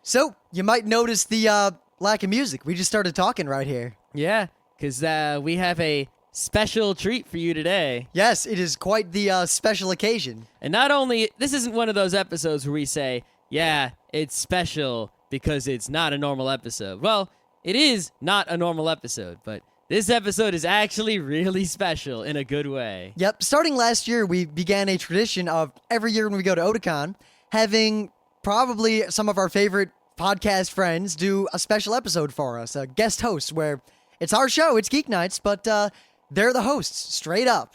So, you might notice the lack of music. We just started talking right here. Yeah, because we have a special treat for you today. Yes, it is quite the special occasion. And not only, this isn't one of those episodes where we say, yeah, it's special because it's not a normal episode. Well, it is not a normal episode, but this episode is actually really special in a good way. Yep, starting last year, we began a tradition of every year when we go to Otakon, having probably some of our favorite podcast friends do a special episode for us, a guest host, where it's our show, it's Geek Nights, but they're the hosts, straight up.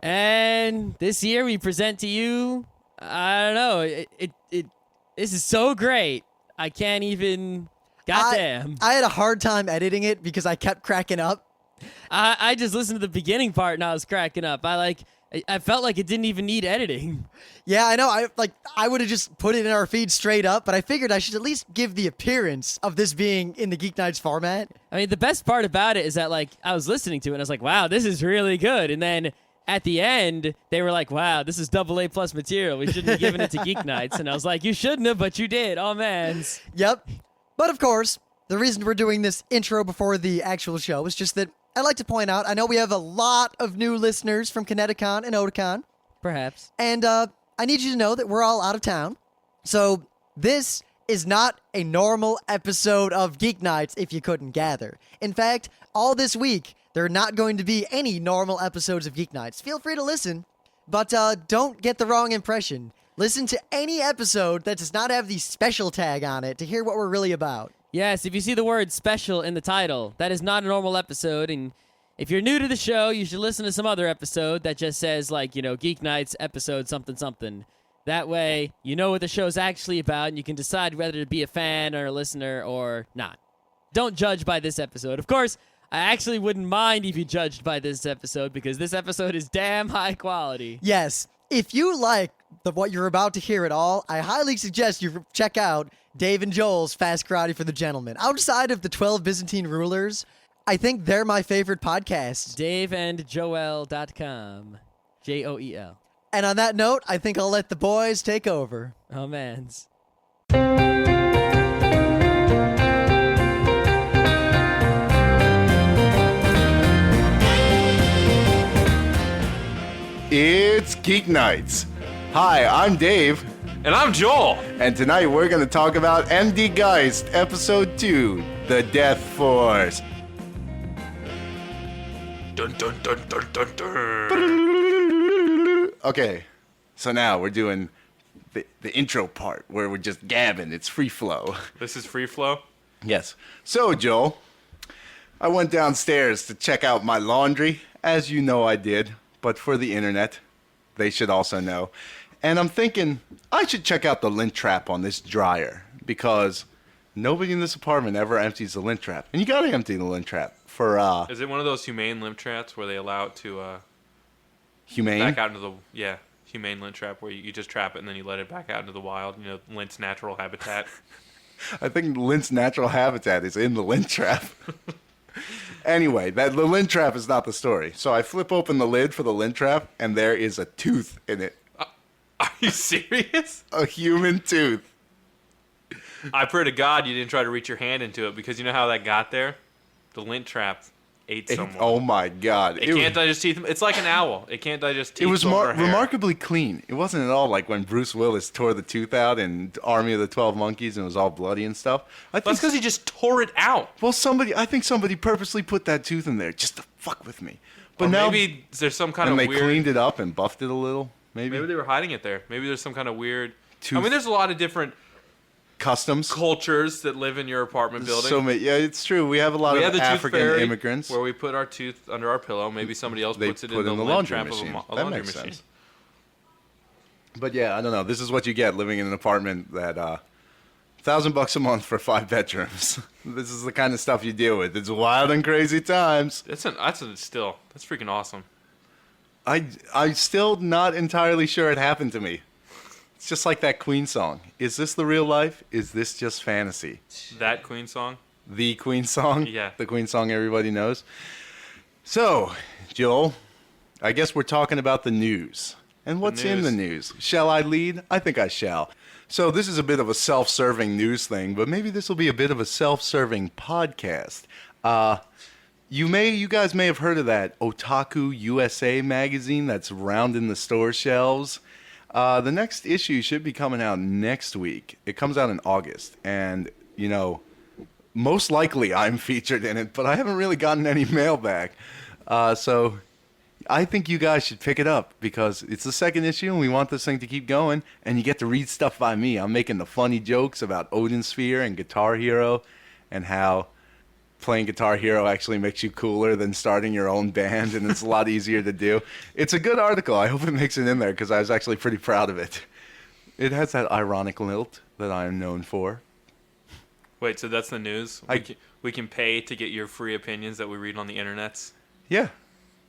And this year we present to you, I don't know, this is so great. I can't even, goddamn. I had a hard time editing it because I kept cracking up. I just listened to the beginning part and I was cracking up. I felt like it didn't even need editing. Yeah, I know. I would have just put it in our feed straight up, but I figured I should at least give the appearance of this being in the Geek Nights format. I mean, the best part about it is that, I was listening to it and I was like, wow, this is really good. And then at the end, they were like, wow, this is AA+ material. We shouldn't have given it to Geek Nights. And I was like, you shouldn't have, but you did. Oh, man. Yep. But of course, the reason we're doing this intro before the actual show is just that I'd like to point out, I know we have a lot of new listeners from Kineticon and Otakon. Perhaps. And I need you to know that we're all out of town. So this is not a normal episode of Geek Nights if you couldn't gather. In fact, all this week, there are not going to be any normal episodes of Geek Nights. Feel free to listen, but don't get the wrong impression. Listen to any episode that does not have the special tag on it to hear what we're really about. Yes, if you see the word special in the title, that is not a normal episode. And if you're new to the show, you should listen to some other episode that just says, Geek Nights episode something something. That way, you know what the show's actually about, and you can decide whether to be a fan or a listener or not. Don't judge by this episode. Of course, I actually wouldn't mind if you judged by this episode, because this episode is damn high quality. Yes, if you like what you're about to hear at all, I highly suggest you check out Dave and Joel's Fast Karate for the Gentleman. Outside of the 12 Byzantine Rulers, I think they're my favorite podcast. DaveandJoel.com. Joel. And on that note, I think I'll let the boys take over. Oh, mans. It's Geek Nights. Hi, I'm Dave. And I'm Joel. And tonight we're going to talk about MD Geist, Episode 2, The Death Force. Dun dun dun dun dun dun. Okay, so now we're doing the intro part where we're just gabbing. It's free flow. This is free flow? Yes. So, Joel, I went downstairs to check out my laundry, as you know I did, but for the internet, they should also know. And I'm thinking I should check out the lint trap on this dryer, because nobody in this apartment ever empties the lint trap. And you gotta empty the lint trap for Is it one of those humane lint traps where they allow it to humane. back out into the humane lint trap where you just trap it and then you let it back out into the wild, lint's natural habitat. I think lint's natural habitat is in the lint trap. Anyway, the lint trap is not the story. So I flip open the lid for the lint trap, and there is a tooth in it. Are you serious? A human tooth. I pray to God you didn't try to reach your hand into it, because you know how that got there? The lint trap ate someone. Oh my God. It can't digest teeth. It's like an owl. It can't digest teeth. It was over hair. remarkably clean. It wasn't at all like when Bruce Willis tore the tooth out in Army of the 12 Monkeys and it was all bloody and stuff. That's because he just tore it out. Well, I think somebody purposely put that tooth in there just to fuck with me. But Or now maybe there's some kind and of they weird... cleaned it up and buffed it a little. Maybe they were hiding it there. Maybe there's some kind of weird... Tooth. I mean, there's a lot of different customs cultures that live in your apartment building. So many, yeah, it's true. We have a lot of African immigrants where we put our tooth under our pillow. Maybe somebody else puts it in the laundry trap machine. of a That laundry makes machine. sense. But yeah, I don't know. This is what you get living in an apartment that $1,000 a month for 5 bedrooms. This is the kind of stuff you deal with. It's wild and crazy times. That's freaking awesome. I'm still not entirely sure it happened to me. It's just like that Queen song. Is this the real life? Is this just fantasy? That Queen song? The Queen song? Yeah. The Queen song everybody knows. So, Joel, I guess we're talking about the news. And what's in the news? Shall I lead? I think I shall. So this is a bit of a self-serving news thing, but maybe this will be a bit of a self-serving podcast. You guys may have heard of that Otaku USA Magazine that's rounding the store shelves. The next issue should be coming out next week. It comes out in August, and most likely I'm featured in it, but I haven't really gotten any mail back. So I think you guys should pick it up because it's the second issue and we want this thing to keep going, and you get to read stuff by me. I'm making the funny jokes about Odin Sphere and Guitar Hero and how playing Guitar Hero actually makes you cooler than starting your own band, and it's a lot easier to do. It's a good article. I hope it makes it in there because I was actually pretty proud of it. It has that ironic lilt that I am known for. Wait, so that's the news? We can pay to get your free opinions that we read on the internets? Yeah.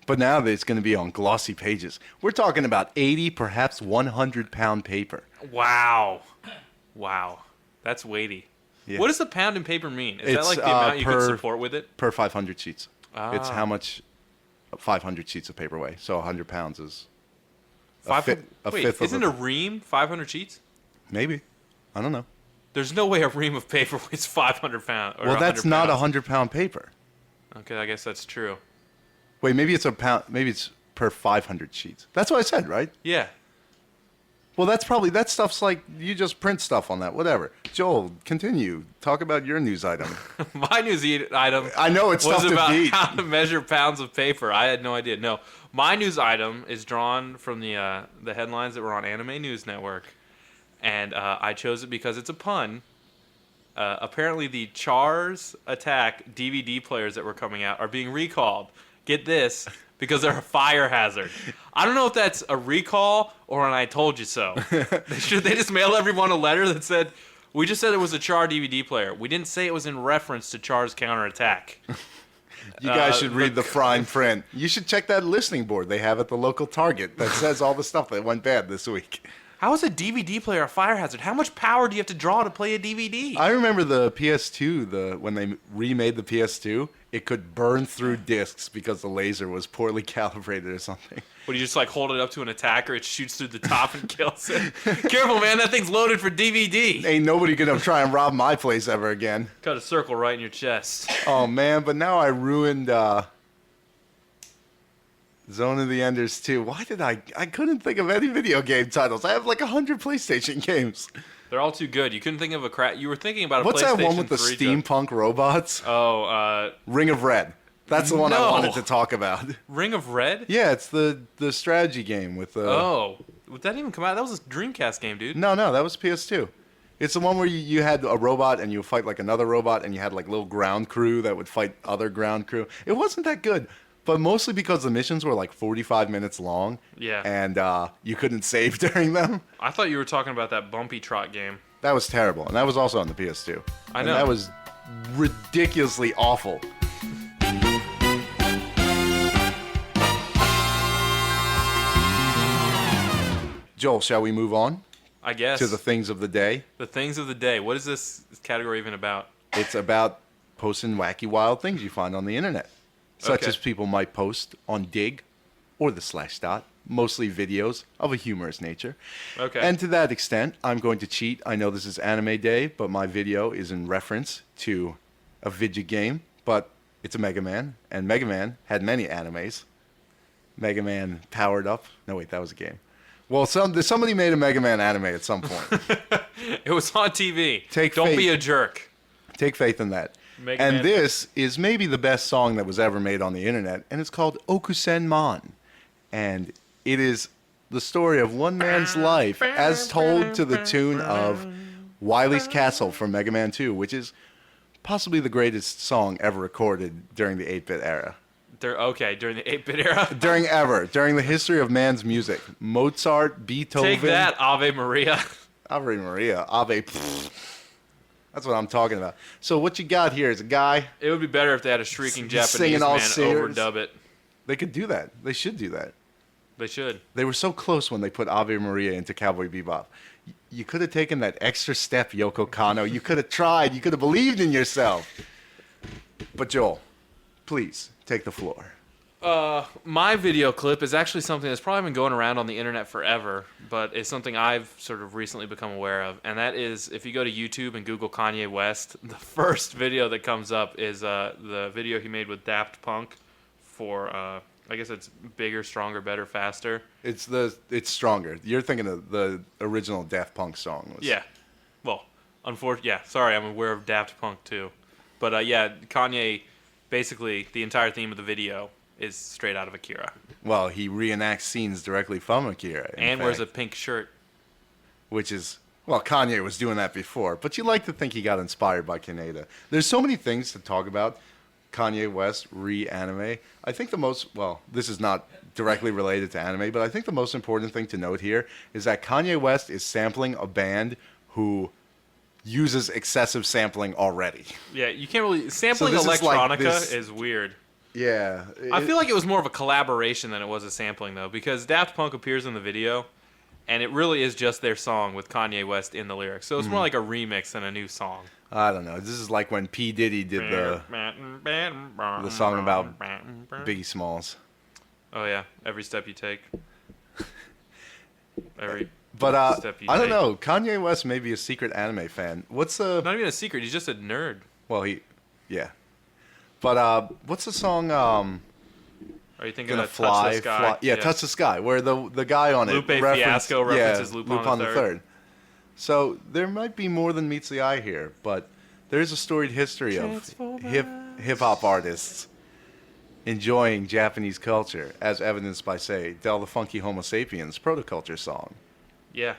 But now it's going to be on glossy pages. We're talking about 80, perhaps 100-pound paper. Wow. Wow. That's weighty. Yeah. What does a pound in paper mean? Is It's, that like the amount you could support with it? Per 500 sheets. Ah. It's how much 500 sheets of paper weigh. So 100 pounds is Wait, fifth isn't of a ream 500 sheets? Maybe. I don't know. There's no way a ream of paper weighs 500 pounds. Well, that's not 100-pound paper. Okay, I guess that's true. Wait, maybe it's a pound. Maybe it's per 500 sheets. That's what I said, right? Yeah. Well, that stuff's like you just print stuff on that. Whatever. Joel, continue. Talk about your news item. My news item I know it's was tough to about beat. how to measure pounds of paper. I had no idea. No, my news item is drawn from the headlines that were on Anime News Network, and I chose it because it's a pun. Apparently, the Char's Attack DVD players that were coming out are being recalled. Get this, because they're a fire hazard. I don't know if that's a recall or an I told you so. They just mail everyone a letter that said, we just said it was a Char DVD player. We didn't say it was in reference to Char's counterattack. You guys should read the fine print. You should check that listening board they have at the local Target that says all the stuff that went bad this week. How is a DVD player a fire hazard? How much power do you have to draw to play a DVD? I remember the PS2, when they remade the PS2, it could burn through discs because the laser was poorly calibrated or something. What, do you just like hold it up to an attacker, it shoots through the top and kills it? Careful, man, that thing's loaded for DVD. Ain't nobody gonna try and rob my place ever again. Cut a circle right in your chest. Oh man, but now I ruined Zone of the Enders 2. Why did I couldn't think of any video game titles. I have like 100 PlayStation games. They're all too good. You couldn't think of a crap. You were thinking about a What's PlayStation that one with the 3 steampunk robots? Oh, Ring of Red. That's the one I No. wanted to talk about. Ring of Red? Yeah, it's the strategy game with the... Oh. Did that even come out? That was a Dreamcast game, dude. No, that was PS2. It's the one where you had a robot and you would fight like another robot and you had like little ground crew that would fight other ground crew. It wasn't that good, but mostly because the missions were like 45 minutes long. Yeah. And you couldn't save during them. I thought you were talking about that Bumpy Trot game. That was terrible, and that was also on the PS2. I And know. that was ridiculously awful. Joel, shall we move on I guess. to the things of the day? The things of the day. What is this category even about? It's about posting wacky, wild things you find on the internet, such Okay. as people might post on Dig or the Slashdot, mostly videos of a humorous nature. Okay. And to that extent, I'm going to cheat. I know this is Anime Day, but my video is in reference to a video game, but it's a Mega Man, and Mega Man had many animes. Mega Man Powered Up. No, wait, that was a game. Well, somebody made a Mega Man anime at some point. It was on TV. Take Don't faith. be a jerk. Take faith in that. Mega And Man. this is maybe the best song that was ever made on the internet, and it's called Okusen Man. And it is the story of one man's life as told to the tune of Wily's Castle from Mega Man 2, which is possibly the greatest song ever recorded during the 8-bit era. During the 8-bit era. During the history of man's music. Mozart, Beethoven. Take that, Ave Maria. Ave Maria. Ave. Pfft. That's what I'm talking about. So what you got here is a guy. It would be better if they had a shrieking Japanese Singing all man serious. overdub it. They could do that. They should do that. They should. They were so close when they put Ave Maria into Cowboy Bebop. You could have taken that extra step, Yoko Kanno. You could have tried. You could have believed in yourself. But Joel, please take the floor. My video clip is actually something that's probably been going around on the internet forever, but it's something I've sort of recently become aware of, and that is if you go to YouTube and Google Kanye West, the first video that comes up is the video he made with Daft Punk for, I guess it's Bigger, Stronger, Better, Faster. It's Stronger. You're thinking of the original Daft Punk song. Yeah. Well, unfortunately, yeah, sorry, I'm aware of Daft Punk too. But yeah, Kanye, basically, the entire theme of the video is straight out of Akira. Well, he reenacts scenes directly from Akira. And wears a pink shirt. Which is, well, Kanye was doing that before, but you like to think he got inspired by Kaneda. There's so many things to talk about. Kanye West, re-anime. I think this is not directly related to anime, but I think the most important thing to note here is that Kanye West is sampling a band who uses excessive sampling already. Yeah, you can't really... Sampling So this is like electronica this- is weird. Yeah. I feel like it was more of a collaboration than it was a sampling, though, because Daft Punk appears in the video, and it really is just their song with Kanye West in the lyrics. So it's more like a remix than a new song. I don't know. This is like when P. Diddy did the song about Biggie Smalls. Oh, yeah. Every step you take. But step you I don't take. know. Kanye West may be a secret anime fan. What's the... Not even a secret. He's just a nerd. Well, yeah. But what's the song? Are you thinking Gonna of fly, Touch the Sky? Yeah, Touch the Sky, where the guy on Lupe it Fiasco references Lupin the Third. So there might be more than meets the eye here, but there's a storied history of hip hop artists enjoying Japanese culture, as evidenced by, say, Del the Funky Homo Sapiens' Protoculture song, Yeah.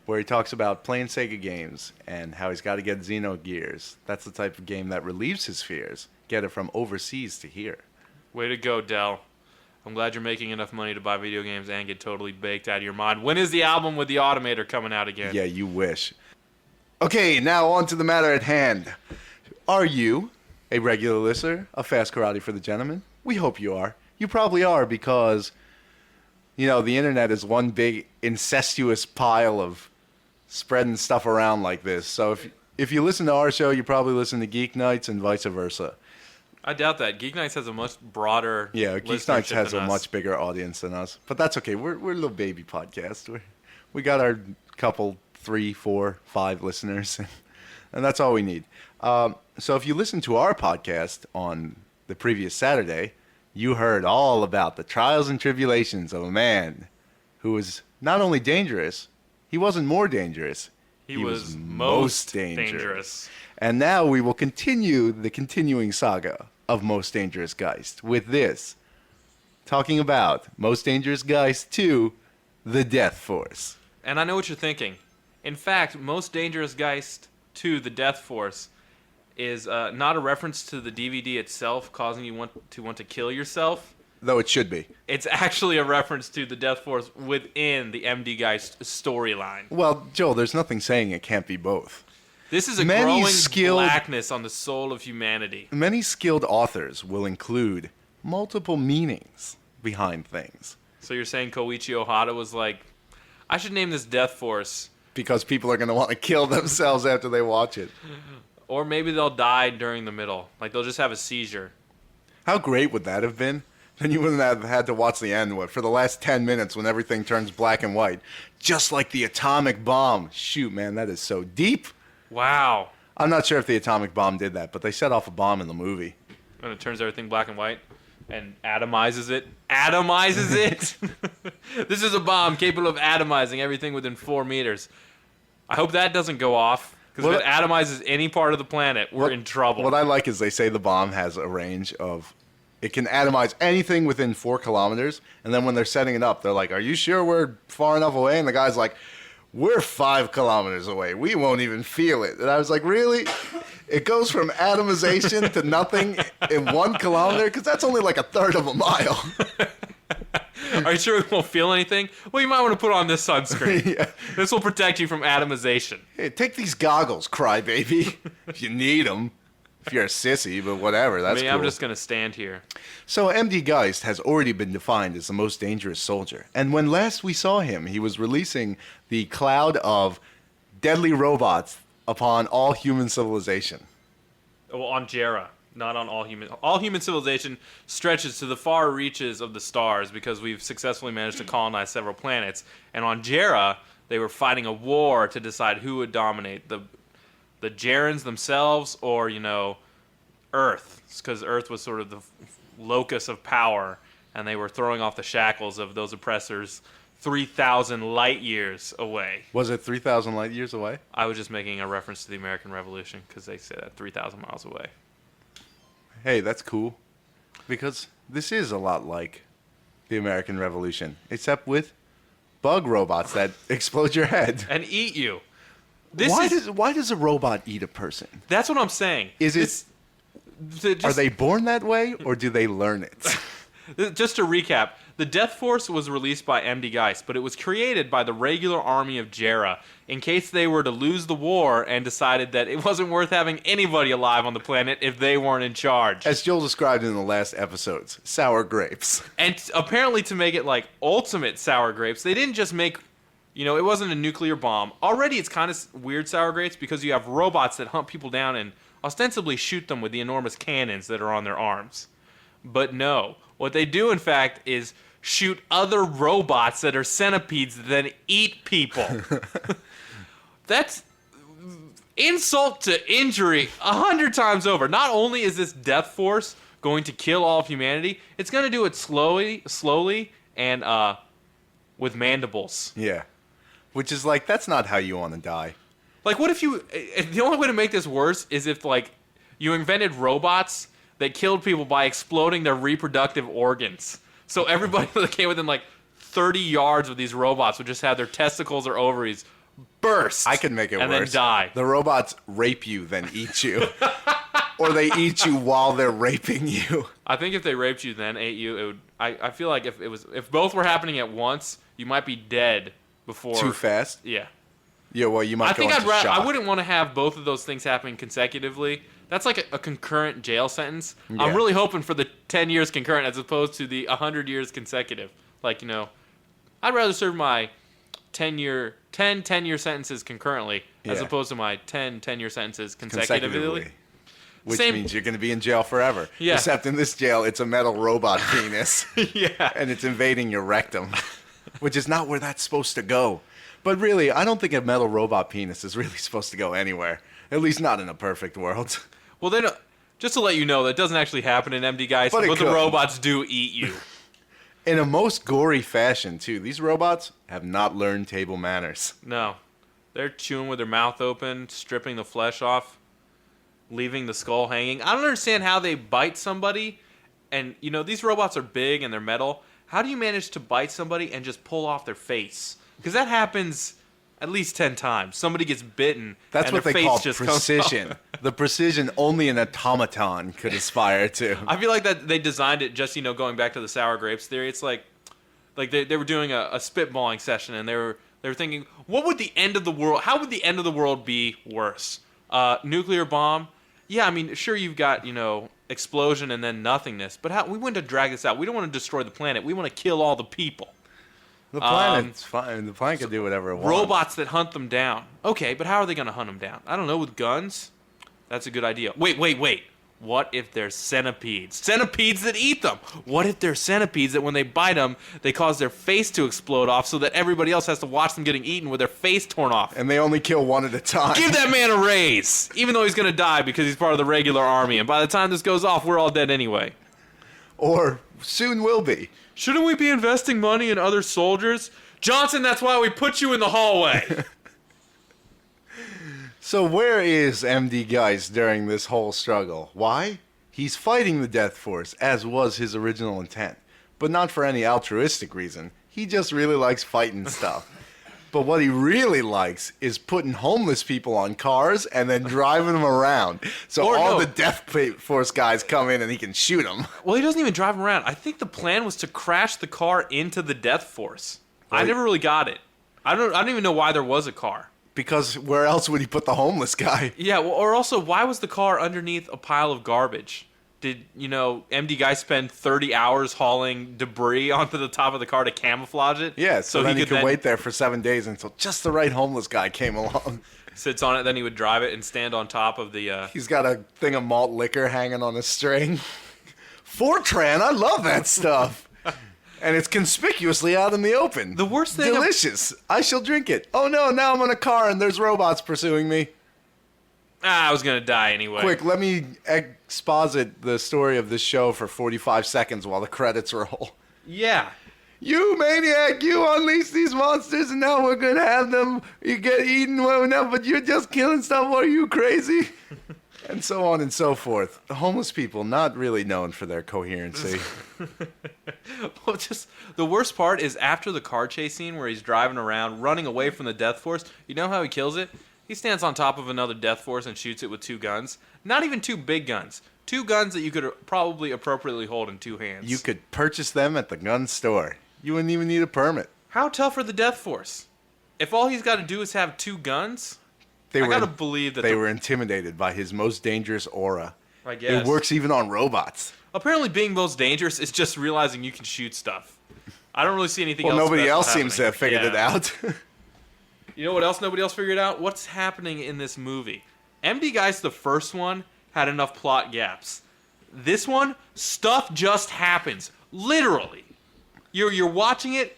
where he talks about playing Sega games and how he's got to get Xenogears. That's the type of game that relieves his fears. Get it from overseas to here. Way to go, Del. I'm glad you're making enough money to buy video games and get totally baked out of your mind. When is the album with the Automator coming out again? Yeah, you wish. Okay, now on to the matter at hand. Are you a regular listener of Fast Karate for the Gentleman? We hope you are. You probably are because, the internet is one big incestuous pile of spreading stuff around like this. So if you listen to our show, you probably listen to Geek Nights and vice versa. I doubt that. Geek Nights has a much broader Yeah, Geek listenership Nights has than a us. much bigger audience than us. But that's okay. We're a little baby podcast. We got our couple, 3, 4, 5 listeners, and that's all we need. So if you listen to our podcast on the previous Saturday, you heard all about the trials and tribulations of a man who was not only dangerous, he wasn't more dangerous. He was most dangerous. And now we will continue the continuing saga of Most Dangerous Geist with this, talking about Most Dangerous Geist 2, The Death Force. And I know what you're thinking. In fact, Most Dangerous Geist 2, The Death Force, is not a reference to the DVD itself causing you want to kill yourself. Though it should be. It's actually a reference to the Death Force within the MD Geist storyline. Well, Joel, there's nothing saying it can't be both. This is a Many growing skilled- blackness on the soul of humanity. Many skilled authors will include multiple meanings behind things. So you're saying Koichi Ohata was like, I should name this Death Force, Because people are going to want to kill themselves after they watch it. or maybe they'll die during the middle. Like they'll just have a seizure. How great would that have been? Then you wouldn't have had to watch the end for the last 10 minutes when everything turns black and white. Just like the atomic bomb. Shoot, man, that is so deep. Wow. I'm not sure if the atomic bomb did that, but they set off a bomb in the movie. And it turns everything black and white and atomizes it. Atomizes it! This is a bomb capable of atomizing everything within 4 meters. I hope that doesn't go off, because if it atomizes any part of the planet, we're in trouble. What I like is they say the bomb has a range of... It can atomize anything within 4 kilometers, and then when they're setting it up, they're like, are you sure we're far enough away? And the guy's like, we're 5 kilometers away. We won't even feel it. And I was like, really? It goes from atomization to nothing in 1 kilometer? Because that's only like a third of a mile. Are you sure we won't feel anything? Well, you might want to put on this sunscreen. Yeah. This will protect you from atomization. Hey, take these goggles, crybaby. If you need them. If you're a sissy, but whatever. That's cool. I'm just going to stand here. So MD Geist has already been defined as the most dangerous soldier. And when last we saw him, he was releasing the cloud of deadly robots upon all human civilization. Well, on Jera. Not on all human. All human civilization stretches to the far reaches of the stars because we've successfully managed to colonize several planets. And on Jera, they were fighting a war to decide who would dominate, the Jarans themselves or, Earth. Because Earth was sort of the locus of power, and they were throwing off the shackles of those oppressors 3,000 light years away. Was it 3,000 light years away? I was just making a reference to the American Revolution because they say that 3,000 miles away. Hey, that's cool. Because this is a lot like the American Revolution, except with bug robots that explode your head. And eat you. Why does a robot eat a person? That's what I'm saying. Are they born that way, or do they learn it? Just to recap, the Death Force was released by MD Geist, but it was created by the regular army of Jera in case they were to lose the war and decided that it wasn't worth having anybody alive on the planet if they weren't in charge. As Joel described in the last episodes, sour grapes. And apparently to make it like ultimate sour grapes, they didn't just make, it wasn't a nuclear bomb. Already it's kind of weird sour grapes because you have robots that hunt people down and ostensibly shoot them with the enormous cannons that are on their arms. But no, what they do in fact is shoot other robots that are centipedes that then eat people. That's insult to injury 100 times over. Not only is this Death Force going to kill all of humanity, it's going to do it slowly and with mandibles. Yeah. Which is like, that's not how you want to die. Like, what if the only way to make this worse is if, like, you invented robots that killed people by exploding their reproductive organs. So everybody that came within, like, 30 yards of these robots would just have their testicles or ovaries burst. I can make it and worse. Then die. The robots rape you, then eat you. Or they eat you while they're raping you. I think if they raped you, then ate you, it would. I feel like if both were happening at once, you might be dead before. Too fast? Yeah. Yeah, well, you might I go think into shock. I wouldn't want to have both of those things happening consecutively. That's like a concurrent jail sentence. Yeah. I'm really hoping for the 10 years concurrent as opposed to the 100 years consecutive. Like, I'd rather serve my 10-year sentences concurrently as Yeah. opposed to my 10-year sentences consecutively. Which Same- means you're going to be in jail forever. Yeah. Except in this jail, it's a metal robot penis. Yeah. And it's invading your rectum. Which is not where that's supposed to go. But really, I don't think a metal robot penis is really supposed to go anywhere. At least not in a perfect world. Well, then, just to let you know, that doesn't actually happen in MD Geist, But it but the could. robots do eat you. In a most gory fashion, too. These robots have not learned table manners. No. They're chewing with their mouth open, stripping the flesh off, leaving the skull hanging. I don't understand how they bite somebody. And, these robots are big and they're metal. How do you manage to bite somebody and just pull off their face? Because that happens at least 10 times. Somebody gets bitten That's and what their they face call just precision. comes off. The precision only an automaton could aspire to. I feel like that they designed it just, going back to the sour grapes theory. It's like they were doing a spitballing session and they were thinking, what would the end of the world, how would the end of the world be worse? Nuclear bomb? Yeah, I mean, sure you've got, explosion and then nothingness, but we want to drag this out. We don't want to destroy the planet. We want to kill all the people. The planet's fine. The planet can do whatever it wants. Robots that hunt them down. Okay, but how are they going to hunt them down? I don't know, with guns? That's a good idea. Wait. What if there's centipedes? Centipedes that eat them. What if there's centipedes that when they bite them, they cause their face to explode off so that everybody else has to watch them getting eaten with their face torn off? And they only kill one at a time. Give that man a raise, even though he's going to die because he's part of the regular army. And by the time this goes off, we're all dead anyway. Or soon will be. Shouldn't we be investing money in other soldiers? Johnson, that's why we put you in the hallway. So where is MD Geist during this whole struggle? Why? He's fighting the Death Force, as was his original intent. But not for any altruistic reason. He just really likes fighting stuff. But what he really likes is putting homeless people on cars and then driving them around. So Or all no. the Death Force guys come in and he can shoot them. Well, he doesn't even drive them around. I think the plan was to crash the car into the Death Force. I Right. never really got it. I don't even know why there was a car. Because where else would he put the homeless guy? Yeah, well, or also, why was the car underneath a pile of garbage? Did, MD Geist spend 30 hours hauling debris onto the top of the car to camouflage it? Yeah, so then he could then wait there for 7 days until just the right homeless guy came along. sits on it, then he would drive it and stand on top of the... He's got a thing of malt liquor hanging on a string. Fortran, I love that stuff. And it's conspicuously out in the open. The worst thing... Delicious. I shall drink it. Oh no, now I'm in a car and there's robots pursuing me. I was going to die anyway. Quick, let me exposit the story of this show for 45 seconds while the credits roll. Yeah. You maniac, you unleash these monsters and now we're going to have them. You get eaten, well, no, but you're just killing stuff. Are you crazy? And so on and so forth. The homeless people, not really known for their coherency. Well, just the worst part is after the car chase scene where he's driving around, running away from the Death Force. You know how he kills it? He stands on top of another Death Force and shoots it with 2 guns. Not even 2 big guns. 2 guns that you could probably appropriately hold in 2 hands. You could purchase them at the gun store. You wouldn't even need a permit. How tough are the Death Force? If all he's got to do is have 2 guns, I gotta believe that they were intimidated by his most dangerous aura. I guess. It works even on robots. Apparently being most dangerous is just realizing you can shoot stuff. I don't really see anything Well, else. nobody special else seems to have figured it out. You know what else nobody else figured out? What's happening in this movie? MD Geist, the first one, had enough plot gaps. This one, stuff just happens. Literally. You're watching it,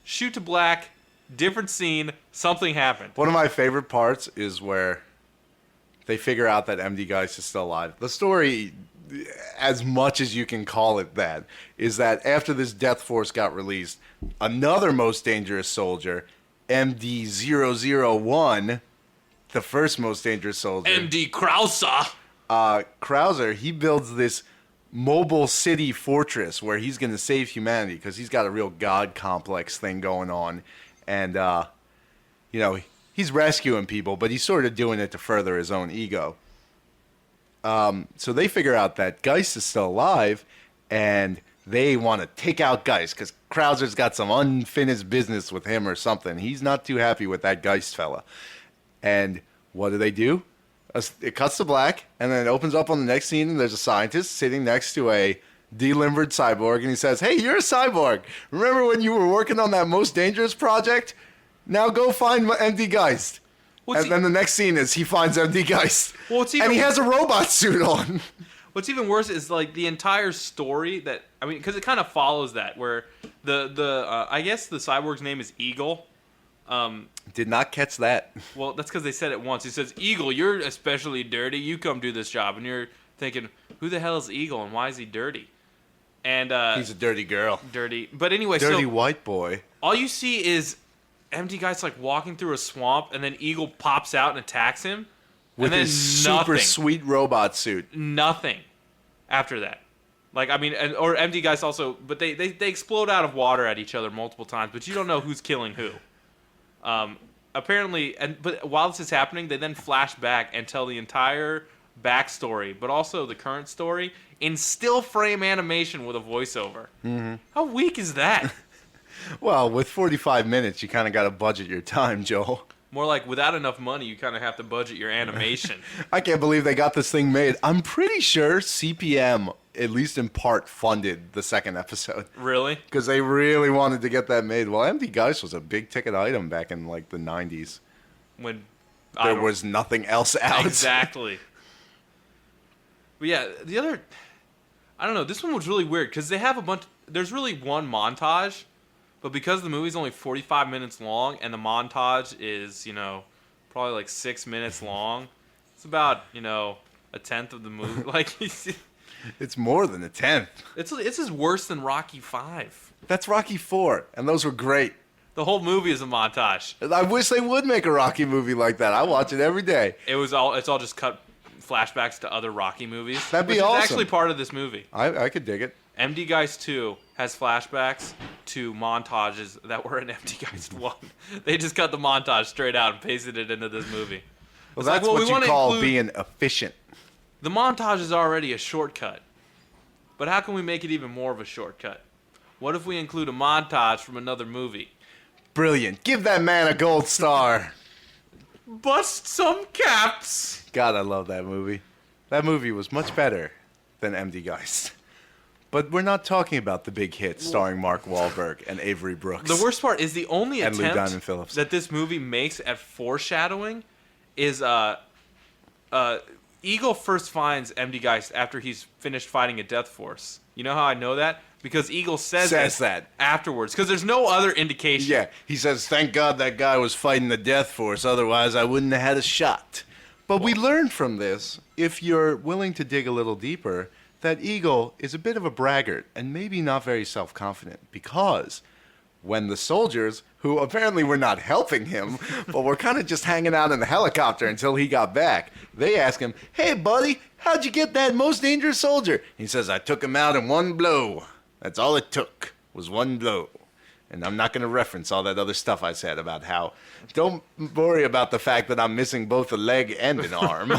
shoot to black, different scene, something happened. One of my favorite parts is where they figure out that MD Geist is still alive. The story, as much as you can call it that, is that after this Death Force got released, another most dangerous soldier, MD-001, the first most dangerous soldier, MD Krauser. Krauser, he builds this mobile city fortress where he's going to save humanity because he's got a real god complex thing going on. And, he's rescuing people, but he's sort of doing it to further his own ego. So they figure out that Geist is still alive, and they want to take out Geist because Krauser's got some unfinished business with him or something. He's not too happy with that Geist fella. And what do? It cuts to black, and then it opens up on the next scene, and there's a scientist sitting next to a delimbered cyborg, and he says, "Hey, you're a cyborg. Remember when you were working on that most dangerous project? Now go find MD Geist." And then the next scene is he finds MD Geist. And he has a robot suit on. What's even worse is like the entire story because it kind of follows that where I guess the cyborg's name is Eagle. Did not catch that. Well, that's because they said it once. He says, "Eagle, you're especially dirty. You come do this job." And you're thinking, who the hell is Eagle and why is he dirty? And he's a dirty girl. Dirty. But anyway, dirty white boy. All you see is MD Geist like walking through a swamp, and then Eagle pops out and attacks him. With his super sweet robot suit. Nothing after that. Or MD Geist also, but they explode out of water at each other multiple times, but you don't know who's killing who. Apparently, but while this is happening, they then flash back and tell the entire backstory, but also the current story in still frame animation with a voiceover. Mm-hmm. How weak is that? Well, with 45 minutes, you kind of got to budget your time, Joel. More like without enough money, you kind of have to budget your animation. I can't believe they got this thing made. I'm pretty sure CPM, at least in part, funded the second episode. Really? Because they really wanted to get that made. Well, MD Geist was a big ticket item back in like the 90s. When there was nothing else out. Exactly. But yeah, the other... I don't know. This one was really weird because they have a bunch... There's really one montage, but because the movie's only 45 minutes long and the montage is, probably like 6 minutes long, it's about, a tenth of the movie. Like, it's more than a tenth. It's just worse than Rocky V. That's Rocky IV, and those were great. The whole movie is a montage. I wish they would make a Rocky movie like that. I watch it every day. It's all just cut flashbacks to other Rocky movies. That'd be awesome. Which is actually part of this movie. I could dig it. MD Geist 2 has flashbacks to montages that were in MD Geist 1. They just cut the montage straight out and pasted it into this movie. Well, that's what you call being efficient. The montage is already a shortcut. But how can we make it even more of a shortcut? What if we include a montage from another movie? Brilliant. Give that man a gold star. Bust some caps. God, I love that movie. That movie was much better than MD Geist. But we're not talking about the big hit starring Mark Wahlberg and Avery Brooks. The worst part is the only And Lou attempt Diamond Phillips. that this movie makes at foreshadowing is Eagle first finds MD Geist after he's finished fighting a Death Force. You know how I know that? Because Eagle says that afterwards. Because there's no other indication. Yeah, he says, thank God that guy was fighting the Death Force, otherwise I wouldn't have had a shot. But we learned from this, if you're willing to dig a little deeper, that Eagle is a bit of a braggart and maybe not very self-confident, because when the soldiers, who apparently were not helping him, but were kind of just hanging out in the helicopter until he got back, they ask him, hey buddy, how'd you get that most dangerous soldier? He says, I took him out in one blow. That's all it took, was one blow. And I'm not going to reference all that other stuff I said about how, don't worry about the fact that I'm missing both a leg and an arm.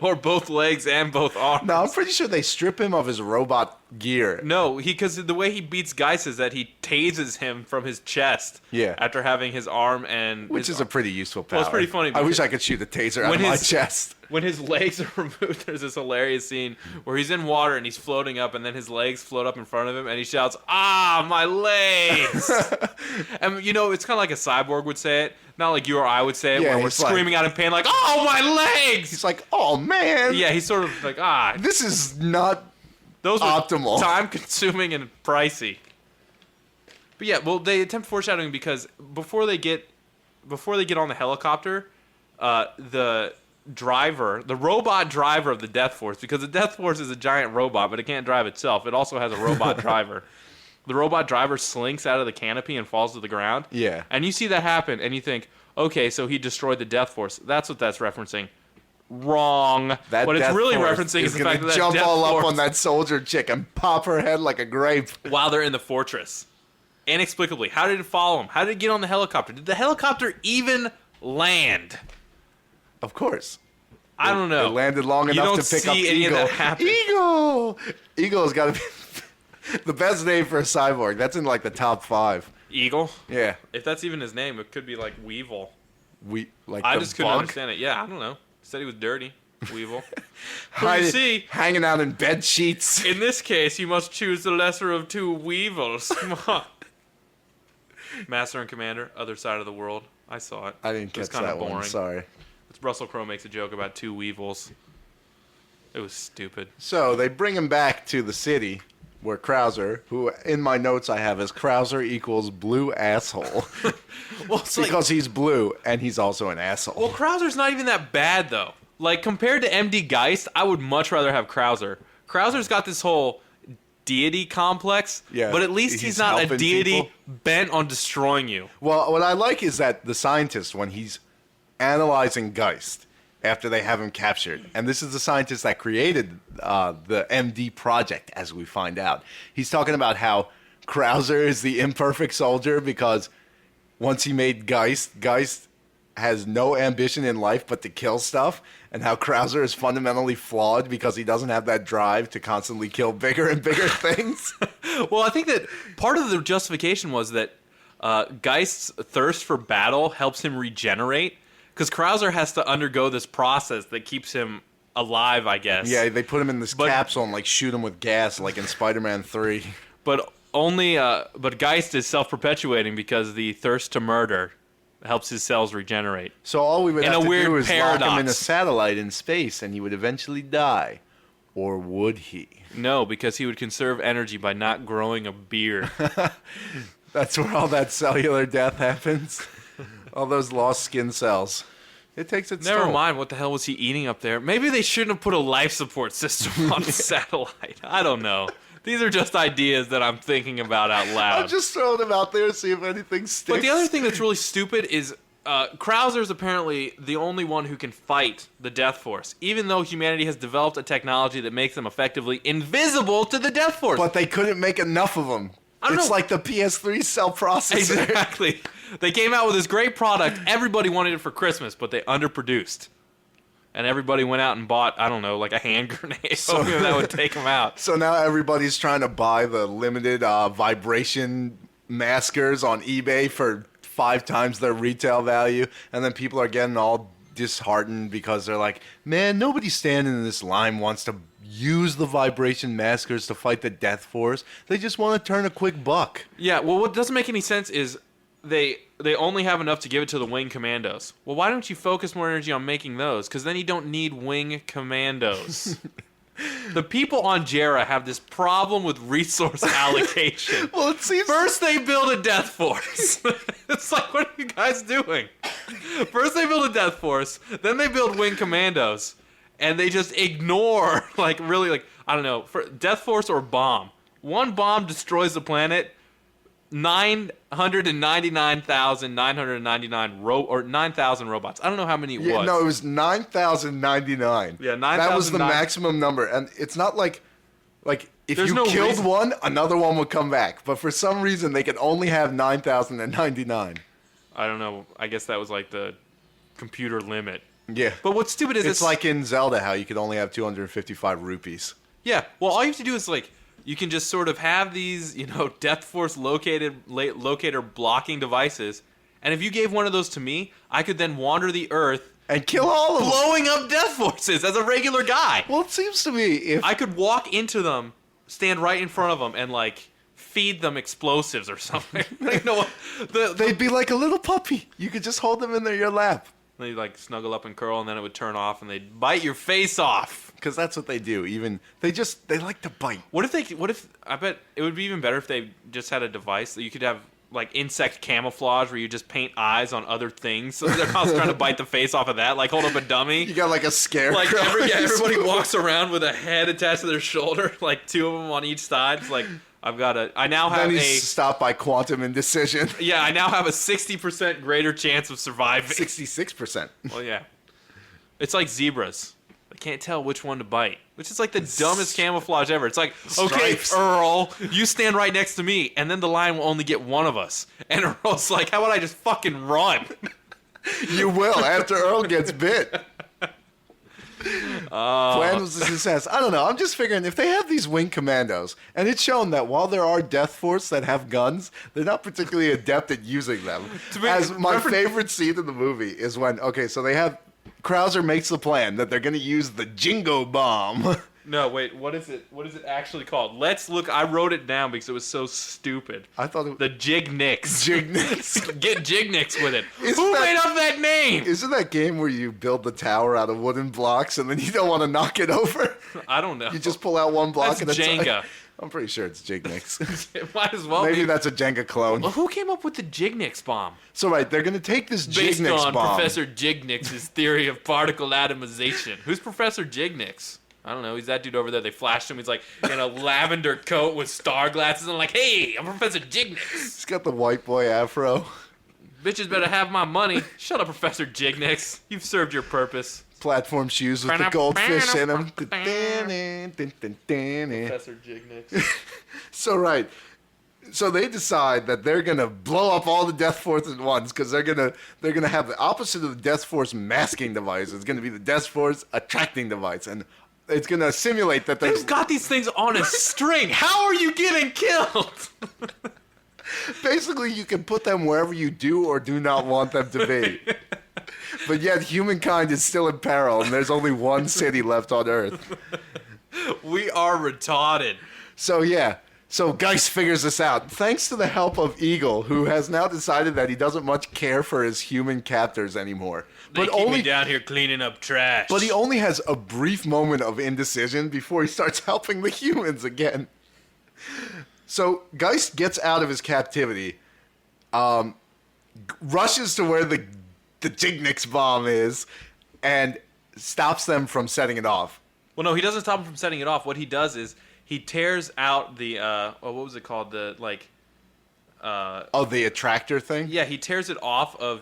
Or both legs and both arms. No, I'm pretty sure they strip him of his robot gear. No, because the way he beats Geist is that he tases him from his chest. Yeah. After having his arm and Which his is a pretty useful power. Well, it's pretty funny I wish because I could shoot a taser out when of my his- chest. when his legs are removed, there's this hilarious scene where he's in water and he's floating up, and then his legs float up in front of him, and he shouts, "Ah, my legs!" And you know, it's kind of like a cyborg would say it, not like you or I would say it, Yeah, where we're he's like- screaming out in pain, like, "Oh, my legs!" He's like, oh man. Yeah, he's sort of like, This is not those are optimal. time-consuming and pricey. But yeah, well, they attempt foreshadowing because before they get on the helicopter, the robot driver of the Death Force, because the Death Force is a giant robot, but it can't drive itself. It also has a robot driver. The robot driver slinks out of the canopy and falls to the ground. Yeah. And you see that happen, and you think, okay, so he destroyed the Death Force. That's what that's referencing. Wrong. That What it's Death really Force referencing is the gonna fact that jump Death all Force, up on that soldier chick and pop her head like a grape. while they're in the fortress. Inexplicably. How did it follow him? How did it get on the helicopter? Did the helicopter even land? Of course. I don't know. It landed long You enough don't to pick see up any Eagle. of that happen. Eagle has got to be the best name for a cyborg. That's in like the top 5. Eagle? Yeah. If that's even his name, it could be like Weevil. I I just couldn't understand it. Yeah, I don't know. Said he was dirty. Weevil. But you see, hanging out in bed sheets. in this case, you must choose the lesser of two Weevils. Come on. Master and Commander, Other Side of the World. I saw it. I didn't It was catch kinda that one. Sorry. Russell Crowe makes a joke about two Weevils. It was stupid. So they bring him back to the city where Krauser, who in my notes I have as Krauser equals blue asshole. Well, it's like, Because he's blue and he's also an asshole. well, Krauser's not even that bad, though. Like, compared to MD Geist, I would much rather have Krauser. Krauser's got this whole deity complex, Yeah, but at least he's not a helping deity people. bent on destroying you. Well, what I like is that the scientist, when he's analyzing Geist after they have him captured, and this is the scientist that created the MD project, as we find out, he's talking about how Krauser is the imperfect soldier because once he made Geist has no ambition in life but to kill stuff, and how Krauser is fundamentally flawed because he doesn't have that drive to constantly kill bigger and bigger things. Well, I think that part of the justification was that Geist's thirst for battle helps him regenerate, because Krauser has to undergo this process that keeps him alive, I guess. Yeah, they put him in this But- capsule and like shoot him with gas, like in Spider-Man 3. But Geist is self-perpetuating because the thirst to murder helps his cells regenerate. So all we would In have a to weird do is lock him in a paradox. satellite in space, and he would eventually die, or would he? No, because he would conserve energy by not growing a beard. That's where all that cellular death happens. All those lost skin cells. It takes its Never toll. mind, what the hell was he eating up there? Maybe they shouldn't have put a life support system on a satellite. I don't know. These are just ideas that I'm thinking about out loud. I'm just throwing them out there to see if anything sticks. But the other thing that's really stupid is Krauser's apparently the only one who can fight the Death Force, even though humanity has developed a technology that makes them effectively invisible to the Death Force. But they couldn't make enough of them. I don't It's know. like the PS3 cell processor. Exactly. They came out with this great product. Everybody wanted it for Christmas, but they underproduced. And everybody went out and bought, I don't know, like a hand grenade hoping that would take them out. So now everybody's trying to buy the limited vibration maskers on eBay for 5 times their retail value, and then people are getting all disheartened because they're like, man, nobody standing in this line wants to use the vibration maskers to fight the Death Force. They just want to turn a quick buck. Yeah, well, what doesn't make any sense is they only have enough to give it to the wing commandos. Well, why don't you focus more energy on making those? Because then you don't need wing commandos. The people on Jarrah have this problem with resource allocation. Well, it seems... First they build a Death Force. It's like, what are you guys doing? First they build a Death Force, then they build wing commandos, and they just ignore, like, really, like, I don't know, for Death Force or bomb. One bomb destroys the planet. 999,999 or 9,000 robots. I don't know how many it was. No, it was 9,099. Yeah, That was the maximum number, and it's not like if There's you no killed reason. one, another one would come back. But for some reason, they could only have 9,099. I don't know. I guess that was like the computer limit. Yeah, But what's stupid is it's like in Zelda how you could only have 255 rupees. Yeah, well, all you have to do is, like, you can just sort of have these, Death Force locator blocking devices, and if you gave one of those to me, I could then wander the Earth And kill all of them. blowing up Death Forces as a regular guy. Well, it seems to me if I could walk into them, stand right in front of them, and, like, feed them explosives or something. they'd be like a little puppy. You could just hold them in your lap. They'd, like, snuggle up and curl, and then it would turn off, and they'd bite your face off. Because that's what they do. They like to bite. What if I bet it would be even better if they just had a device that you could have, like, insect camouflage where you just paint eyes on other things. So they're not trying to bite the face off of that. Like, hold up a dummy. You got like a scarecrow. Like, everybody walks around with a head attached to their shoulder, like two of them on each side. It's like, I now have Then he's stopped by quantum indecision. Yeah, I now have a 60% greater chance of surviving. 66%. Well, yeah. It's like zebras. I can't tell which one to bite. Which is like the dumbest camouflage ever. It's like, okay, Stripes. Earl, you stand right next to me, and then the lion will only get one of us. And Earl's like, how about I just fucking run? You will after Earl gets bit. Plan was a success. I don't know. I'm just figuring if they have these wing commandos, and it's shown that while there are Death Force that have guns, they're not particularly adept at using them. As my favorite scene in the movie is when, so they have, Krauser makes the plan that they're going to use the Jingo Bomb. No, wait, what is it? What is it actually called? Let's look. I wrote it down because it was so stupid. I thought it was... The GeekNights. GeekNights. Get GeekNights with it. Isn't Who that- made up that name? Isn't that game where you build the tower out of wooden blocks and then you don't want to knock it over? I don't know. You just pull out one block That's at a time. Jenga. I'm pretty sure it's GeekNights. It might as well Maybe be. that's a Jenga clone. Well, who came up with the GeekNights bomb? So they're going to take this Based GeekNights on bomb. Professor GeekNights' theory of particle atomization. Who's Professor GeekNights? I don't know. He's that dude over there. They flashed him. He's like in a lavender coat with star glasses. And I'm like, hey, I'm Professor GeekNights. He's got the white boy afro. Bitches better have my money. Shut up, Professor GeekNights. You've served your purpose. Platform shoes with the goldfish in them. Professor GeekNights. So they decide that they're gonna blow up all the Death Force at once because they're gonna have the opposite of the Death Force masking device. It's gonna be the Death Force attracting device, and it's gonna simulate that They've got these things on a string. How are you getting killed? basically you can put them wherever you do or do not want them to be. But yet humankind is still in peril, and there's only one city left on Earth. We are retarded. So Geist figures this out thanks to the help of Eagle, who has now decided that he doesn't much care for his human captors anymore. They keep me down here cleaning up trash. But he only has a brief moment of indecision before he starts helping the humans again. So Geist gets out of his captivity, rushes to where the GeekNights bomb is, and stops them from setting it off. Well, no, he doesn't stop him from setting it off. What he does is he tears out the what was it called? The the attractor thing? Yeah, he tears it off of.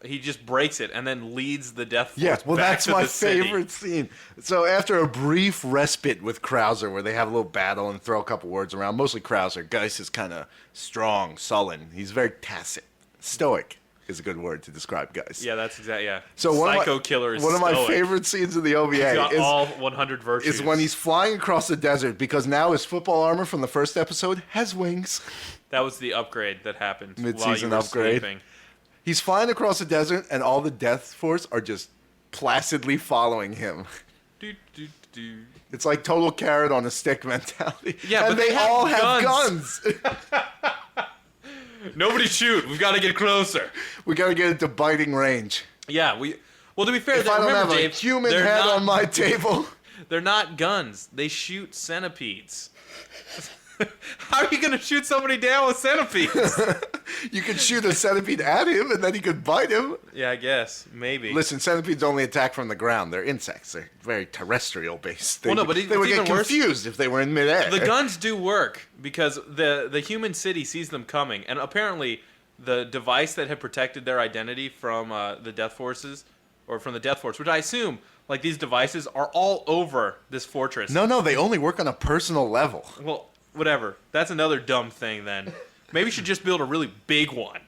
He just breaks it and then leads the Death Force. Yeah, well, back that's to my the city. favorite scene. So after a brief respite with Krauser, where they have a little battle and throw a couple words around, mostly Krauser, Geist is kind of strong, sullen. He's very tacit. Stoic is a good word to describe Geist. Yeah, that's exactly, yeah. So Psycho Killer is one of my stoic. favorite scenes in the OVA He's got all 100 virtues. is when he's flying across the desert, because now his football armor from the first episode has wings. That was the upgrade that happened Mid-season while you were upgrade. sleeping. He's flying across the desert, and all the Death Force are just placidly following him. Do, do, do. It's like total carrot on a stick mentality. Yeah, and but they all have have guns. Nobody shoot. We've got to get closer. We gotta get it to biting range. Yeah, well, to be fair, If I don't remember, have Dave, a human they're head not- on my table. They're not guns. They shoot centipedes. How are you going to shoot somebody down with centipedes? You could shoot a centipede at him, and then he could bite him. Yeah, I guess. Maybe. Listen, centipedes only attack from the ground. They're insects. They're very terrestrial based. Well, no, but they it's would get even worse. confused if they were in midair. The guns do work because the human city sees them coming, and apparently the device that had protected their identity from the Death Forces, or from the Death Force, which I assume, like, these devices are all over this fortress. No, they only work on a personal level. Well, whatever. That's another dumb thing then. Maybe you should just build a really big one.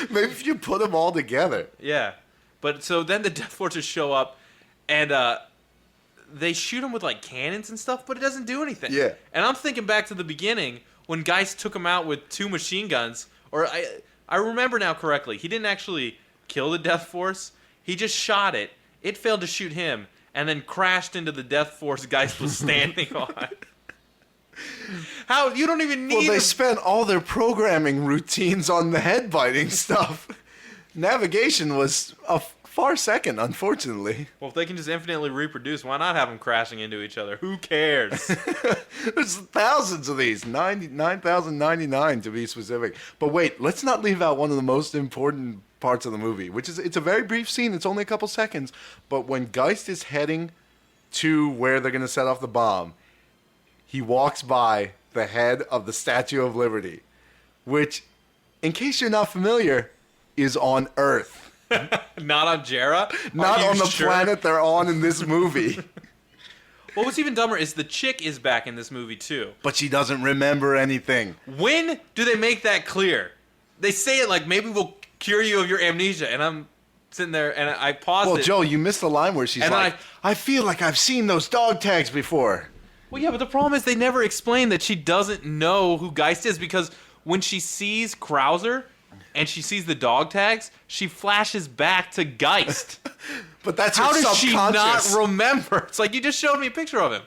Maybe if you put them all together. Yeah. But so then the Death Forces show up, and they shoot them with, like, cannons and stuff, but it doesn't do anything. Yeah. And I'm thinking back to the beginning when Geist took him out with 2 machine guns, or I remember now correctly, he didn't actually kill the Death Force. He just shot it. It failed to shoot him, and then crashed into the Death Force Geist was standing on. How? You don't even need... Well, they spent all their programming routines on the head biting stuff. Navigation was a far second, unfortunately. Well, if they can just infinitely reproduce, why not have them crashing into each other? Who cares? There's thousands of these, 9,099 to be specific. But wait, let's not leave out one of the most important parts of the movie, which is, it's a very brief scene. It's only a couple seconds. But when Geist is heading to where they're going to set off the bomb, he walks by the head of the Statue of Liberty, which, in case you're not familiar, is on Earth. Not on Jarrah? Not Are you on the sure? planet they're on in this movie. Well, what's even dumber is the chick is back in this movie, too. But she doesn't remember anything. When do they make that clear? They say it like, maybe we'll cure you of your amnesia, and I'm sitting there, and I paused Well, it. Joe, you missed the line where she's And like, I feel like I've seen those dog tags before. Well, yeah, but the problem is they never explain that she doesn't know who Geist is, because when she sees Krauser and she sees the dog tags, she flashes back to Geist. But that's How her does she not subconscious. remember? It's like, you just showed me a picture of him.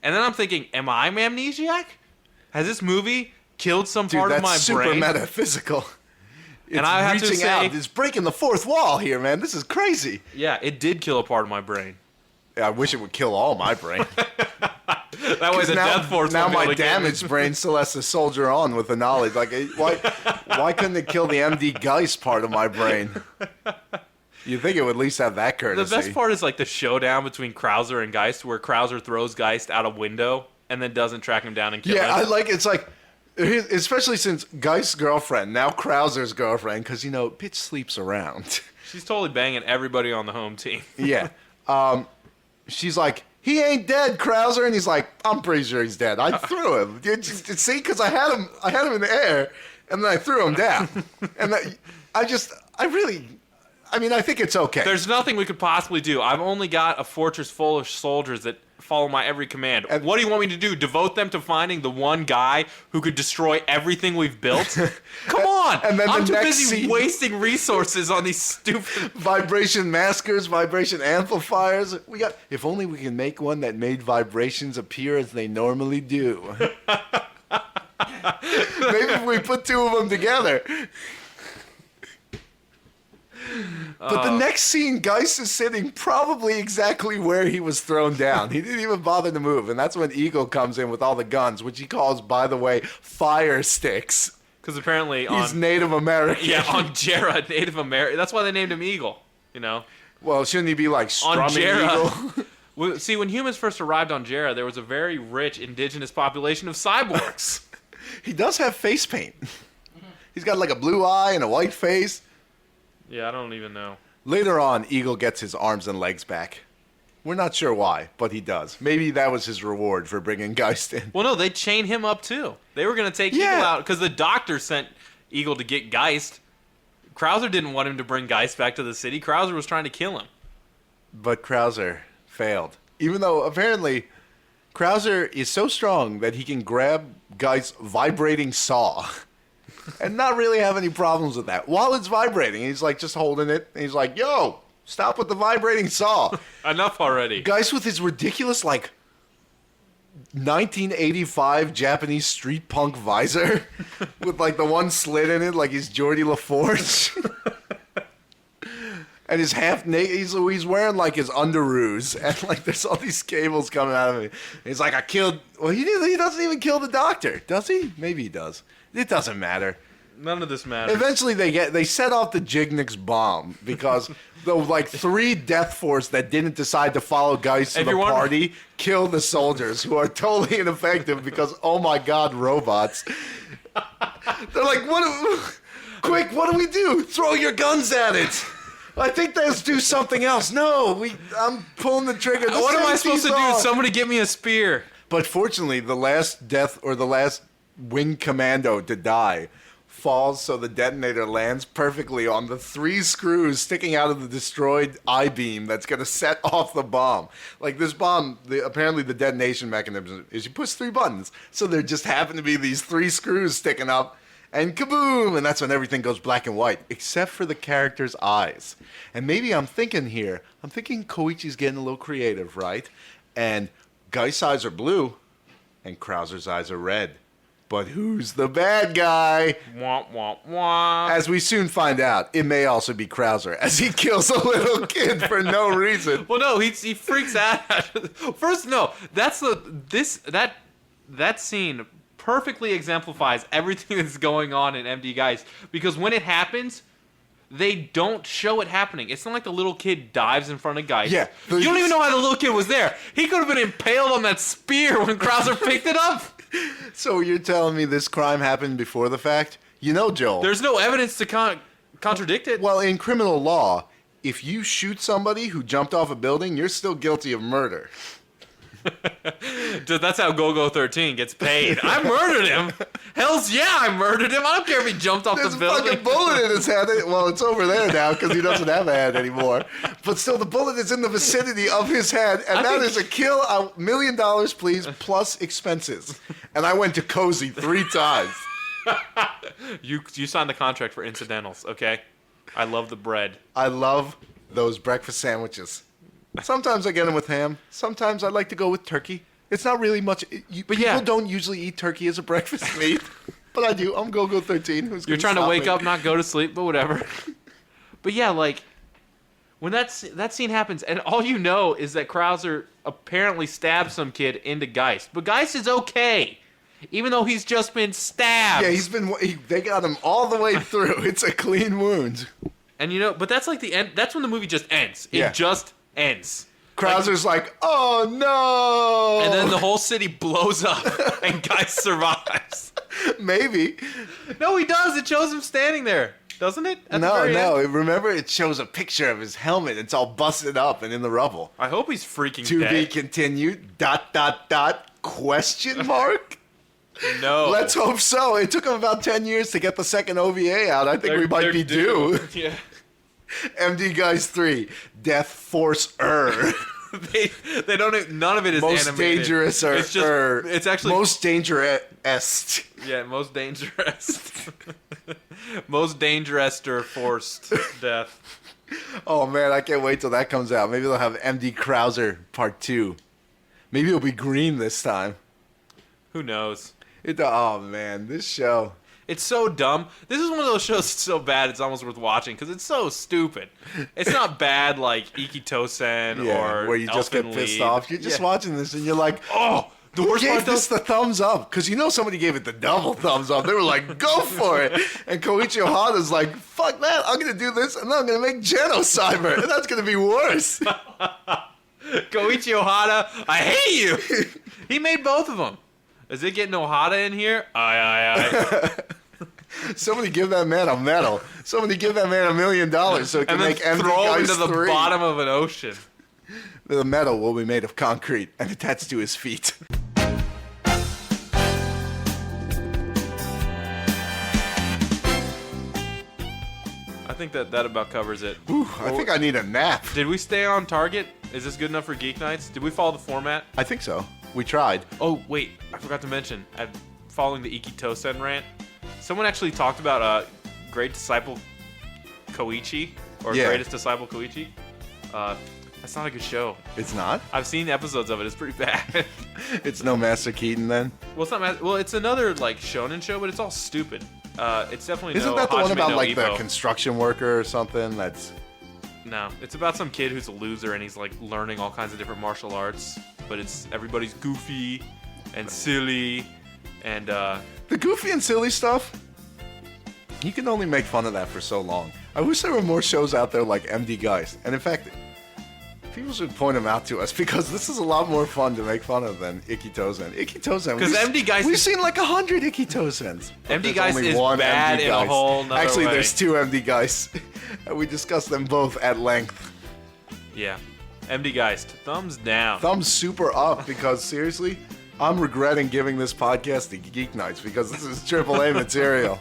And then I'm thinking, am I amnesiac? Has this movie killed some Dude, part of that's my super brain? metaphysical. It's And I have to reaching say- out. It's breaking the fourth wall here, man. This is crazy. Yeah, it did kill a part of my brain. Yeah, I wish it would kill all my brain. That way the now, Death Force now won't be my able to get me. damaged brain still has to soldier on with the knowledge. Like, why couldn't it kill the MD Geist part of my brain? You'd think it would at least have that The courtesy. best part is like the showdown between Krauser and Geist, where Krauser throws Geist out a window and then doesn't track him down and kill Yeah, him. it's like, especially since Geist's girlfriend, now Krauser's girlfriend, because, bitch sleeps around. She's totally banging everybody on the home team. Yeah. She's like, he ain't dead, Krauser, and he's like, I'm pretty sure he's dead. I threw him. See, because I had him in the air, and then I threw him down. And I think it's okay. There's nothing we could possibly do. I've only got a fortress full of soldiers that follow my every command. And- What do you want me to do? Devote them to finding the one guy who could destroy everything we've built? Come on! And then I'm the too next busy scene- wasting resources on these stupid... Vibration maskers, vibration amplifiers. If only we can make one that made vibrations appear as they normally do. Maybe if we put 2 of them together. But the next scene, Geist is sitting probably exactly where he was thrown down. He didn't even bother to move. And that's when Eagle comes in with all the guns, which he calls, by the way, fire sticks. Because apparently He's on... Native American. Yeah, on Jarrah, Native American. That's why they named him Eagle, Well, shouldn't he be like On strumming Jarrah. Eagle? Well, see, when humans first arrived on Jarrah, there was a very rich indigenous population of cyborgs. He does have face paint. He's got like a blue eye and a white face. Yeah, I don't even know. Later on, Eagle gets his arms and legs back. We're not sure why, but he does. Maybe that was his reward for bringing Geist in. Well, no, they chained him up too. They were going to take Eagle out because the doctor sent Eagle to get Geist. Krauser didn't want him to bring Geist back to the city. Krauser was trying to kill him. But Krauser failed. Even though apparently Krauser is so strong that he can grab Geist's vibrating saw and not really have any problems with that. While it's vibrating, he's like just holding it. And he's like, yo, Stop with the vibrating saw. Enough already. Geist with his ridiculous, like, 1985 Japanese street punk visor with, like, the one slit in it like he's Geordie LaForge. And his he's wearing, like, his underoos. And, like, there's all these cables coming out of him. He's like, he doesn't even kill the doctor. Does he? Maybe he does. It doesn't matter. None of this matters. Eventually, they set off the GeekNights bomb because the like 3 Death Force that didn't decide to follow Geist to the party kill the soldiers who are totally ineffective because oh my god, robots. They're like, quick, what do we do? Throw your guns at it. I think let's do something else. No, I'm pulling the trigger. What am I supposed to do? Somebody give me a spear. But fortunately, the last death or the last wing commando to die falls so the detonator lands perfectly on the 3 screws sticking out of the destroyed I-beam that's going to set off the bomb. Like this bomb, apparently the detonation mechanism is you push 3 buttons. So there just happen to be these 3 screws sticking up and kaboom! And that's when everything goes black and white, except for the character's eyes. And maybe I'm thinking Koichi's getting a little creative, right? And Geist's eyes are blue and Krauser's eyes are red. But who's the bad guy? Wah, wah, wah. As we soon find out, it may also be Krauser, as he kills a little kid for no reason. Well, no, he freaks out. First, no, that scene perfectly exemplifies everything that's going on in MD Geist. Because when it happens, they don't show it happening. It's not like the little kid dives in front of Geist. Yeah, you don't even know how the little kid was there. He could have been impaled on that spear when Krauser picked it up. So you're telling me this crime happened before the fact? You know, Joel. There's no evidence to contradict it. Well, in criminal law, if you shoot somebody who jumped off a building, you're still guilty of murder. Dude, that's how Go-Go 13 gets paid. I murdered him. Hell's yeah, I murdered him. I don't care if he jumped off There's the building. a fucking bullet in his head. Well, it's over there now because he doesn't have a head anymore. But still, the bullet is in the vicinity of his head, and that is a kill. $1 million, please, plus expenses. And I went to Cozy 3 times. You signed the contract for incidentals, okay? I love the bread. I love those breakfast sandwiches. Sometimes I get them with ham. Sometimes I like to go with turkey. It's not really much. People don't usually eat turkey as a breakfast meat. But I do. I'm Go-Go 13. You're trying to wake up, not go to sleep, but whatever. But yeah, like, when that scene happens, and all you know is that Krauser apparently stabbed some kid into Geist. But Geist is okay, even though he's just been stabbed. Yeah, they got him all the way through. It's a clean wound. And but that's like the end. That's when the movie just ends. It just ends. Krauser's like, oh no! And then the whole city blows up, and Geist survives. Maybe. No, he does. It shows him standing there, doesn't it? No. Remember, it shows a picture of his helmet. It's all busted up and in the rubble. I hope he's freaking To dead. be continued, ... question mark? No. Let's hope so. It took him about 10 years to get the second OVA out. I think we might be due. Yeah. MD Geist 3, Death Force They don't. None of it is most animated. Dangerous It's just. It's actually most dangerous. Yeah, most dangerous. Most dangerous or forced death. Oh man, I can't wait till that comes out. Maybe they'll have MD Krauser Part 2. Maybe it'll be green this time. Who knows? Oh man, this show. It's so dumb. This is one of those shows that's so bad it's almost worth watching because it's so stupid. It's not bad like Ikitosen or where you just get Elfen pissed Lied. off. You're just watching this and you're like, oh, The who worst gave part this the thumbs up? Because you know somebody gave it the double thumbs up. They were like, go for it. And Koichi Ohada's like, fuck that. I'm going to do this and then I'm going to make Genocyber. And that's going to be worse. Koichi Ohada, I hate you. He made both of them. Is it getting Ohada in here? Aye. Somebody give that man a medal. Somebody give that man $1 million so he can And then make MD throw him Geist into the 3. bottom of an ocean. The medal will be made of concrete and attached to his feet. I think that about covers it. Whew, I think I need a nap. Did we stay on target? Is this good enough for Geek Nights? Did we follow the format? I think so. We tried. Oh, wait. I forgot to mention. Following the Ikitosen rant, someone actually talked about Great Disciple Koichi, or Yeah. Greatest Disciple Koichi. That's not a good show. It's not? I've seen episodes of it. It's pretty bad. It's no Master Keaton then? Well, it's not. Well, it's another like shonen show, but it's all stupid. It's definitely Isn't no that the one Hajime about no like the Ippo. construction worker or something? That's No, it's about some kid who's a loser and he's like learning all kinds of different martial arts, but everybody's goofy and silly and the goofy and silly stuff. You can only make fun of that for so long. I wish there were more shows out there like MD Geist. And in fact, people should point them out to us because this is a lot more fun to make fun of than Ikitozen. Ikitozen, 'Cause MD Geist we've is- seen like 100 Ikitozens. but MD there's Geist only is one bad MD in a Geist. whole nother Actually, way. there's 2 MD Geists. And we discussed them both at length. yeah. MD Geist, thumbs down. Thumbs super up because seriously, I'm regretting giving this podcast to Geek Nights because this is AAA material.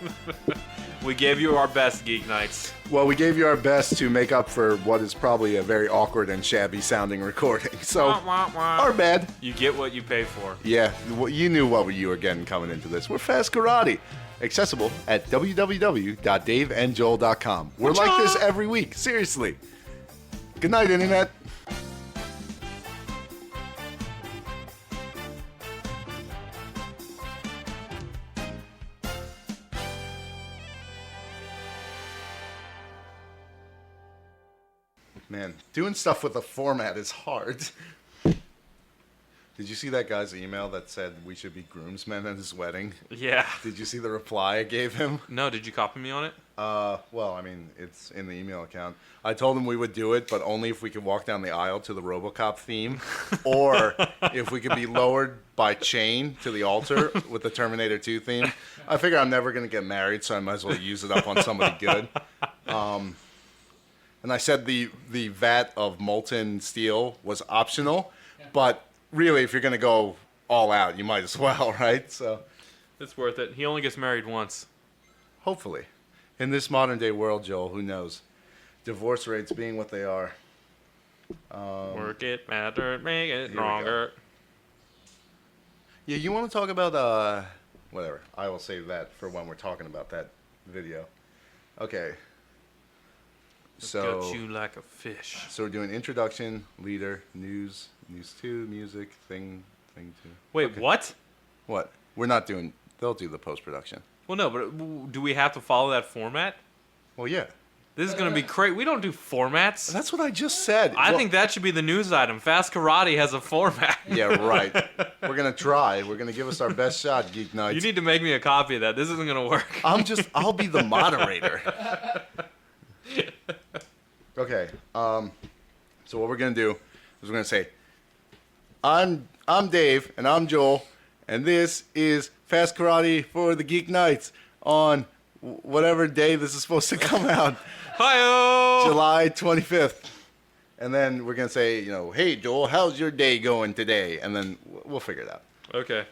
We gave you our best, Geek Nights. Well, we gave you our best to make up for what is probably a very awkward and shabby sounding recording. So, Wah, wah, wah. our bad. You get what you pay for. Yeah, you knew what you were getting coming into this. We're Fast Karate. Accessible at www.daveandjoel.com. We're like this every week. Seriously. Good night, Internet. Man, doing stuff with a format is hard. Did you see that guy's email that said we should be groomsmen at his wedding? Yeah. Did you see the reply I gave him? No, did you copy me on it? Well, I mean, it's in the email account. I told him we would do it, but only if we could walk down the aisle to the RoboCop theme, or if we could be lowered by chain to the altar with the Terminator 2 theme. I figure I'm never going to get married, so I might as well use it up on somebody good. And I said the vat of molten steel was optional, but really, if you're going to go all out, you might as well, right? So, It's worth it. He only gets married once. hopefully. In this modern day world, Joel, who knows? Divorce rates being what they are. Work it, matter, make it we stronger. Yeah, you want to talk about, whatever. I will save that for when we're talking about that video. Okay. So, Got you like a fish. so we're doing introduction, leader, news 2, music, thing 2. Wait, Okay. what? What? We're not doing, they'll do the post-production. Well, no, but do we have to follow that format? Well, yeah. This is going to be crazy. We don't do formats. That's what I just said. I Well, think that should be the news item. Fast Karate has a format. Yeah, right. We're going to try. We're going to give us our best shot, Geek Nights. You need to make me a copy of that. This isn't going to work. I'll be the moderator. Okay. So what we're going to do is we're going to say, I'm Dave, and I'm Joel, and this is Fast Karate for the Geek Nights on whatever day this is supposed to come out, Hi-oh! July 25th. And then we're going to say, hey, Joel, how's your day going today? And then we'll figure it out. Okay.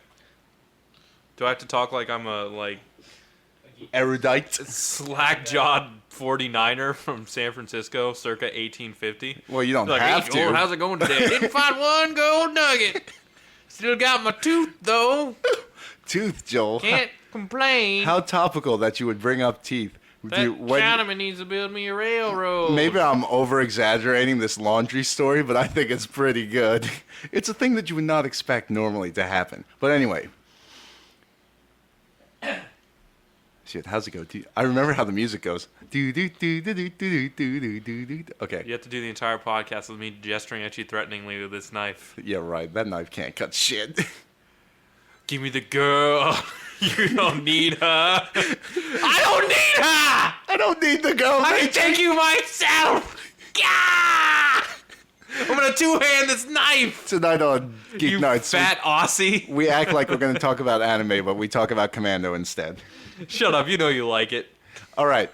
Do I have to talk like I'm a Erudite. slack-jawed 49er from San Francisco circa 1850? Well, you don't Like, have hey, Joel, to. how's it going today? Didn't find one gold nugget. Still got my tooth, though. Tooth, Joel. Can't complain. How topical that you would bring up teeth. That Dude, when- Chinaman needs to build me a railroad. Maybe I'm over-exaggerating this laundry story, but I think it's pretty good. It's a thing that you would not expect normally to happen. But anyway. Shit, how's it go? I remember how the music goes. Okay. You have to do the entire podcast with me gesturing at you threateningly with this knife. Yeah, right. That knife can't cut shit. Give me the girl. You don't need her. I don't need her. I don't need the girl. I can take you myself. Gah! I'm gonna two-hand this knife. Tonight on Geek You Nights, fat Aussie. we act like we're going to talk about anime, but we talk about Commando instead. Shut up. You know you like it. All right.